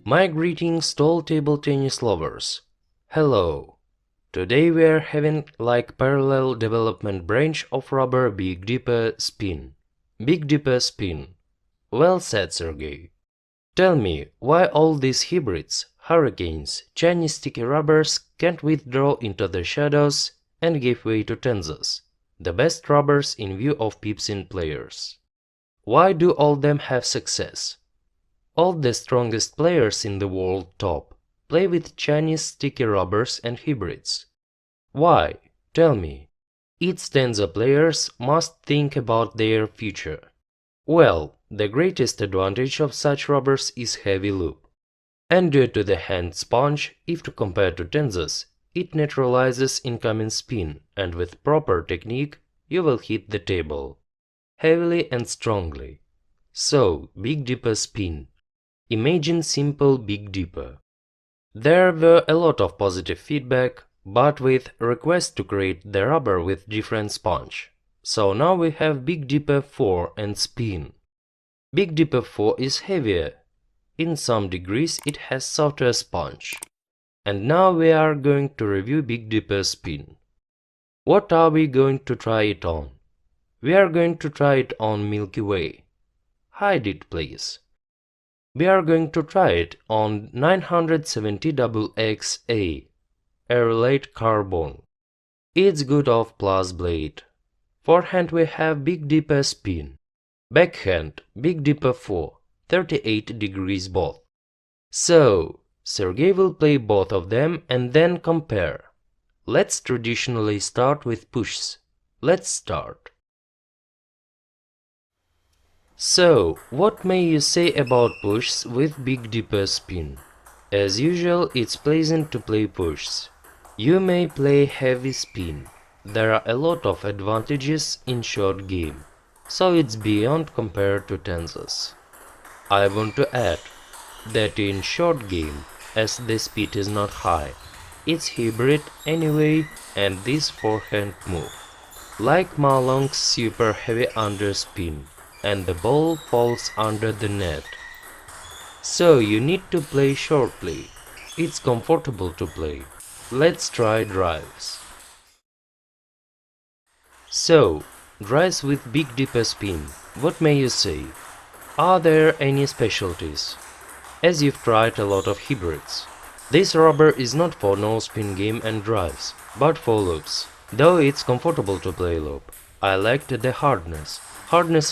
My greetings to all table tennis lovers. Hello. Today we are having like parallel development branch of rubber Big Dipper spin. Big Dipper spin. Well said, Sergey. Tell me why all these hybrids, hurricanes, Chinese sticky rubbers can't withdraw into the shadows and give way to tensors, the best rubbers in view of Pipsin players. Why do all them have success? All the strongest players in the world top play with Chinese sticky rubbers and hybrids. Why? Tell me. Its tensor players must think about their future. Well, the greatest advantage of such rubbers is heavy loop. And due to the hand sponge, if to compare to tensors, it neutralizes incoming spin, and with proper technique, you will hit the table. Heavily and strongly. So, Big Dipper spin. Imagine simple Big Dipper. There were a lot of positive feedback, but with request to create the rubber with different sponge. So now we have Big Dipper 4 and spin. Big Dipper 4 is heavier. In some degrees it has softer sponge. And now we are going to review Big Dipper spin. What are we going to try it on? We are going to try it on Milkyway. Hide it, please. We are going to try it on 970XX-A, Aerolate Carbon. It's good off plus blade. Forehand we have Big Dipper spin. Backhand, Big Dipper 4, 38 degrees both. So, Sergey will play both of them and then compare. Let's traditionally start with pushes. Let's start. So, what may you say about pushes with Big Dipper spin? As usual, it's pleasant to play pushes. You may play heavy spin. There are a lot of advantages in short game, so it's beyond compared to tensors. I want to add that in short game, as the speed is not high, it's hybrid anyway, and this forehand move. Like Ma Long's super heavy underspin, and the ball falls under the net. So you need to play shortly. It's comfortable to play. Let's try drives. So, drives with Big Dipper spin, what may you say? Are there any specialties? As you've tried a lot of hybrids. This rubber is not for no-spin game and drives, but for loops. Though it's comfortable to play loop. I liked the hardness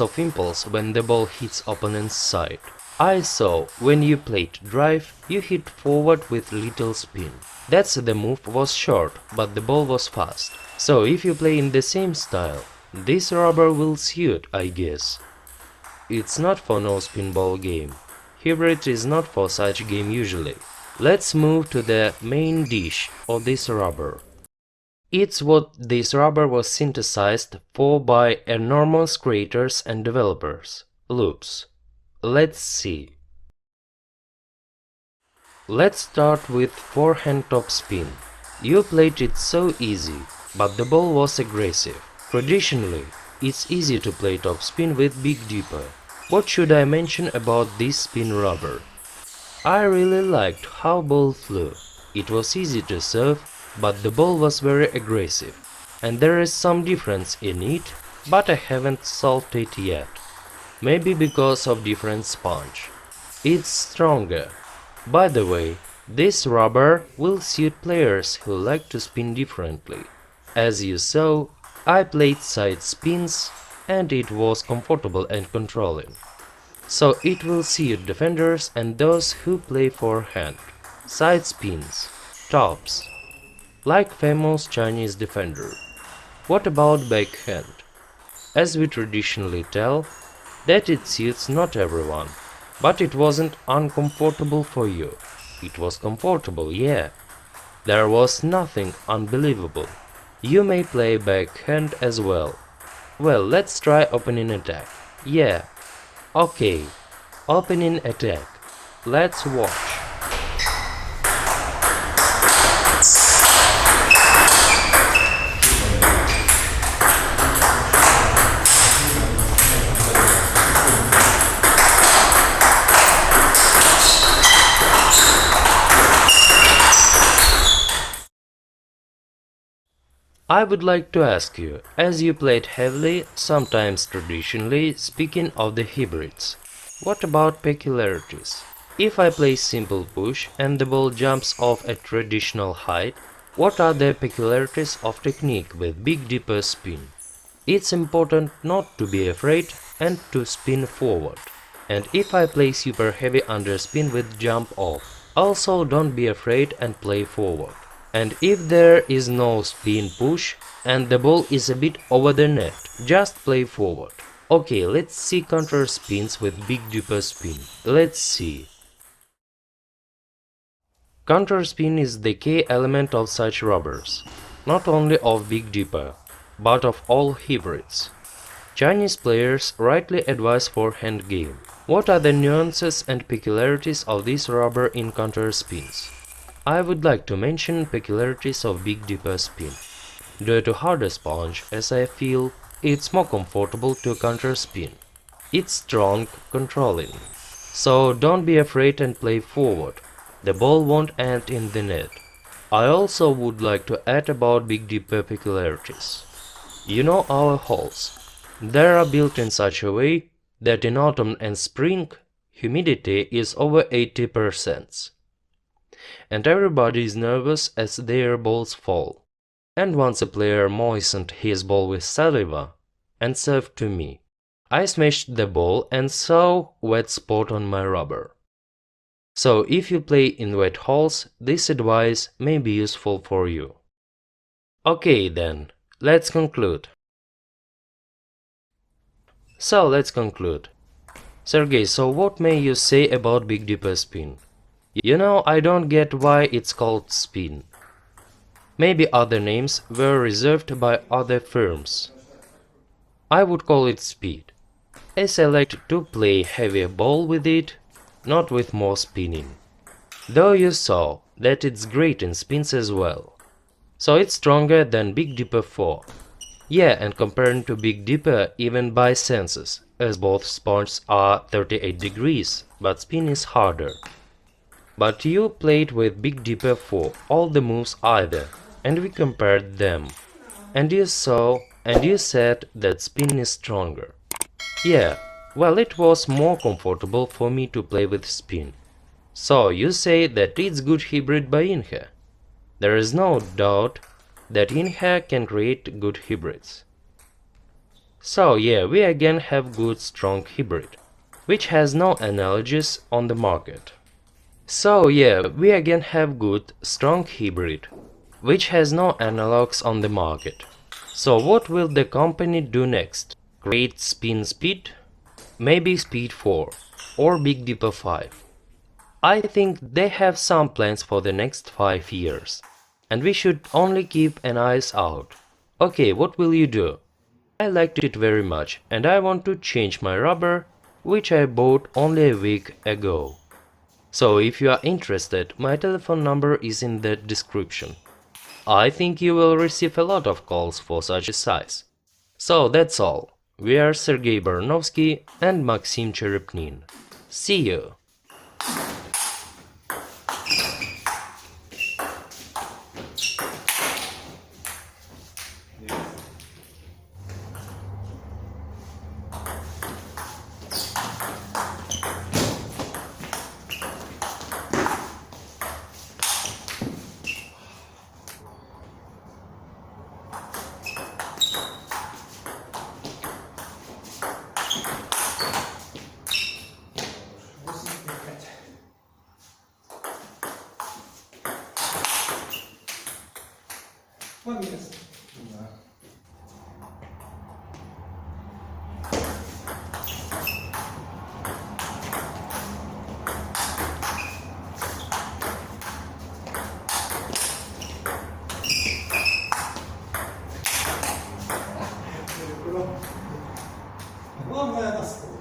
of impulse when the ball hits opponent's side. I saw when you played drive, you hit forward with little spin. That's the move was short, but the ball was fast. So if you play in the same style, this rubber will suit, I guess. It's not for no-spin ball game. Hybrid is not for such game usually. Let's move to the main dish of this rubber. It's what this rubber was synthesized for by enormous creators and developers. Loops. Let's see. Let's start with forehand top spin. You played it so easy, but the ball was aggressive. Traditionally, it's easy to play top spin with Big Dipper. What should I mention about this spin rubber? I really liked how ball flew. It was easy to serve, but the ball was very aggressive, and there is some difference in it, but I haven't solved it yet. Maybe because of different sponge. It's stronger. By the way, this rubber will suit players who like to spin differently. As you saw, I played side spins, and it was comfortable and controlling. So it will suit defenders and those who play forehand. Side spins, tops. Like famous Chinese defender. What about backhand? As we traditionally tell, that it suits not everyone, but it wasn't uncomfortable for you. It was comfortable, yeah. There was nothing unbelievable. You may play backhand as well. Well, let's try opening attack. Yeah. Okay. Opening attack. Let's watch. I would like to ask you, as you played heavily, sometimes traditionally, speaking of the hybrids, what about peculiarities? If I play simple push and the ball jumps off at traditional height, what are the peculiarities of technique with big dipper spin? It's important not to be afraid and to spin forward. And if I play super heavy underspin with jump off, also don't be afraid and play forward. And if there is no spin push and the ball is a bit over the net, just play forward. Okay, let's see counter spins with big dipper spin. Let's see. Counter spin is the key element of such rubbers, not only of Big Dipper, but of all hybrids. Chinese players rightly advise forehand game. What are the nuances and peculiarities of this rubber in counter spins? I would like to mention peculiarities of Big Dipper spin. Due to harder sponge, as I feel, it's more comfortable to counter spin. It's strong, controlling. So don't be afraid and play forward. The ball won't end in the net. I also would like to add about Big Dipper peculiarities. You know our holes. They are built in such a way that in autumn and spring, humidity is over 80%. And everybody is nervous as their balls fall. And once a player moistened his ball with saliva and served to me, I smashed the ball and saw wet spot on my rubber. So if you play in wet holes, this advice may be useful for you. Okay then, let's conclude. Sergey, so what may you say about Big Dipper spin? You know, I don't get why it's called spin. Maybe other names were reserved by other firms. I would call it speed, as I like to play heavier ball with it, not with more spinning. Though you saw that it's great in spins as well. So it's stronger than Big Dipper 4. Yeah, and compared to Big Dipper even by senses, as both spots are 38 degrees, but spin is harder. But you played with Big Dipper for all the moves either, and we compared them. And you saw, and you said that spin is stronger. Yeah, well, it was more comfortable for me to play with spin. So you say that it's good hybrid by YINHE. There is no doubt that YINHE can create good hybrids. So yeah, we again have good strong hybrid, which has no analogies on the market. So yeah, we again have good strong hybrid, which has no analogs on the market. So what will the company do next? Create spin speed? Maybe speed 4 or Big Dipper 5. I think they have some plans for the next 5 years, and we should only keep an eyes out. Okay, what will you do? I liked it very much and I want to change my rubber, which I bought only a week ago. So if you are interested, my telephone number is in the description. I think you will receive a lot of calls for such a size. So that's all. We are Sergey Baranovsky and Maxim Cherepnin. See you! Молодец. Да. Главное на стол.